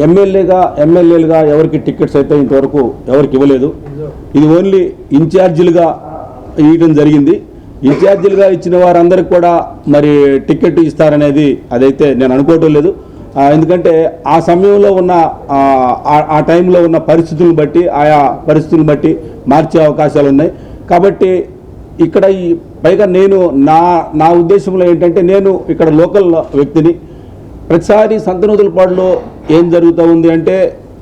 ఎమ్మెల్యేలుగా ఎవరికి టికెట్స్ అయితే ఇంతవరకు ఎవరికి ఇవ్వలేదు. ఇది ఓన్లీ ఇన్ఛార్జీలుగా ఇవ్వడం జరిగింది. ఇన్ఛార్జీలుగా ఇచ్చిన వారందరికీ కూడా మరి టికెట్ ఇస్తారనేది అదైతే నేను అనుకోవటం లేదు. ఎందుకంటే ఆ సమయంలో ఉన్న ఆ టైంలో ఉన్న పరిస్థితులను బట్టి ఆయా పరిస్థితులను బట్టి మార్చే అవకాశాలు ఉన్నాయి. కాబట్టి ఇక్కడ పైగా నేను నా ఉద్దేశంలో ఏంటంటే, నేను ఇక్కడ లోకల్ వ్యక్తిని. ప్రతిసారి సంతనూతులపాడులో ఏం జరుగుతూ ఉంది అంటే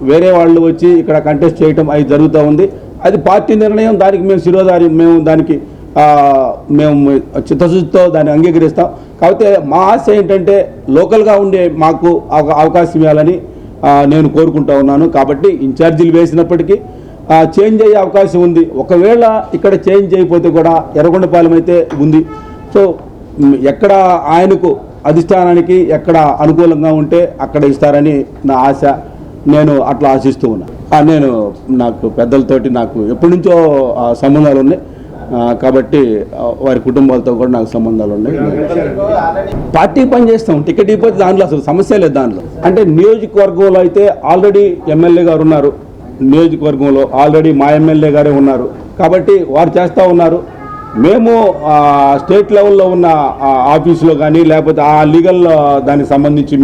వేరే వాళ్ళు వచ్చి ఇక్కడ కంటెస్ట్ చేయటం అది జరుగుతూ ఉంది. అది పార్టీ నిర్ణయం, దానికి మేము శిరోధారి, మేము దానికి మేము చిత్తశుద్ధితో దాన్ని అంగీకరిస్తాం. కాకపోతే మా ఆశ ఏంటంటే లోకల్గా ఉండే మాకు అవకాశం ఇవ్వాలని నేను కోరుకుంటూ ఉన్నాను. కాబట్టి ఇన్ఛార్జీలు వేసినప్పటికీ చేంజ్ అయ్యే అవకాశం ఉంది. ఒకవేళ ఇక్కడ చేంజ్ అయిపోతే కూడా ఎర్రగొండపాలెం అయితే ఉంది. సో ఎక్కడ ఆయనకు అధిష్టానానికి ఎక్కడ అనుకూలంగా ఉంటే అక్కడ ఇస్తారని నా ఆశ. నేను అట్లా ఆశిస్తూ ఉన్నా. నాకు పెద్దలతోటి నాకు ఎప్పటి నుంచో సంబంధాలు ఉన్నాయి. కాబట్టి వారి కుటుంబాలతో కూడా నాకు సంబంధాలు ఉన్నాయి. పార్టీ పని చేస్తాం, టికెట్ ఇవ్వకపోతే దాంట్లో అసలు సమస్య లేదు. దాంట్లో అంటే నియోజకవర్గంలో అయితే ఆల్రెడీ ఎమ్మెల్యే గారు ఉన్నారు. నియోజకవర్గంలో ఆల్రెడీ మా ఎమ్మెల్యే గారే ఉన్నారు. కాబట్టి వారు చేస్తూ ఉన్నారు. మేము స్టేట్ లెవెల్లో ఉన్న ఆఫీసులో కానీ లేకపోతే ఆ లీగల్ దానికి సంబంధించి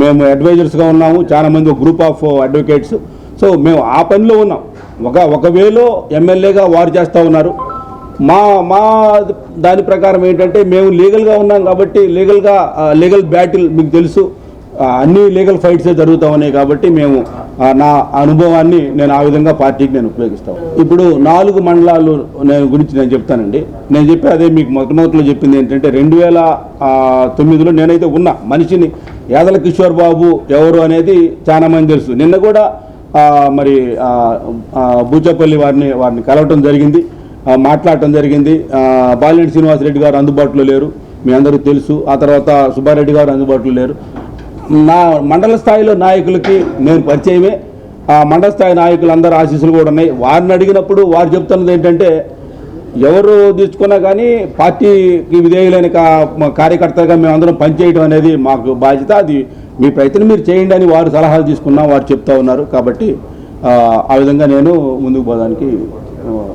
మేము అడ్వైజర్స్గా ఉన్నాము. చాలామంది ఒక గ్రూప్ ఆఫ్ అడ్వకేట్స్. సో మేము ఆ పనిలో ఉన్నాం. ఒక వేలో ఎమ్మెల్యేగా వారు చేస్తూ ఉన్నారు. మా దాని ప్రకారం ఏంటంటే మేము లీగల్గా ఉన్నాం కాబట్టి లీగల్ బ్యాటిల్ మీకు తెలుసు, అన్ని లీగల్ ఫైట్సే జరుగుతూ ఉన్నాయి. కాబట్టి మేము నా అనుభవాన్ని నేను ఆ విధంగా పార్టీకి నేను ఉపయోగిస్తాను. ఇప్పుడు 4 మండలాలు గురించి నేను చెప్తానండి. నేను చెప్పి అదే మీకు మొట్టమొదటిలో చెప్పింది ఏంటంటే 2009లో నేనైతే ఉన్న మనిషిని. యాదల కిషోర్ బాబు ఎవరు అనేది చాలా మంది తెలుసు. నిన్న కూడా మరి బూచపల్లి వారిని కలవటం జరిగింది, మాట్లాడటం జరిగింది. బాలినేని శ్రీనివాసరెడ్డి గారు అందుబాటులో లేరు, మీ అందరూ తెలుసు. ఆ తర్వాత సుబ్బారెడ్డి గారు అందుబాటులో లేరు. నా మండల స్థాయిలో నాయకులకి నేను పరిచయమే. ఆ మండల స్థాయి నాయకులందరూ ఆశీస్సులు కూడా ఉన్నాయి. వారిని అడిగినప్పుడు వారు చెప్తున్నది ఏంటంటే, ఎవరు తీసుకున్నా కానీ పార్టీకి విధేయులైన కార్యకర్తగా మేమందరం పనిచేయడం అనేది మాకు బాధ్యత. అది మీ ప్రయత్నం మీరు చేయండి అని వారు సలహాలు తీసుకున్నా, వారు చెప్తా ఉన్నారు. కాబట్టి ఆ విధంగా నేను ముందుకు పోవడానికి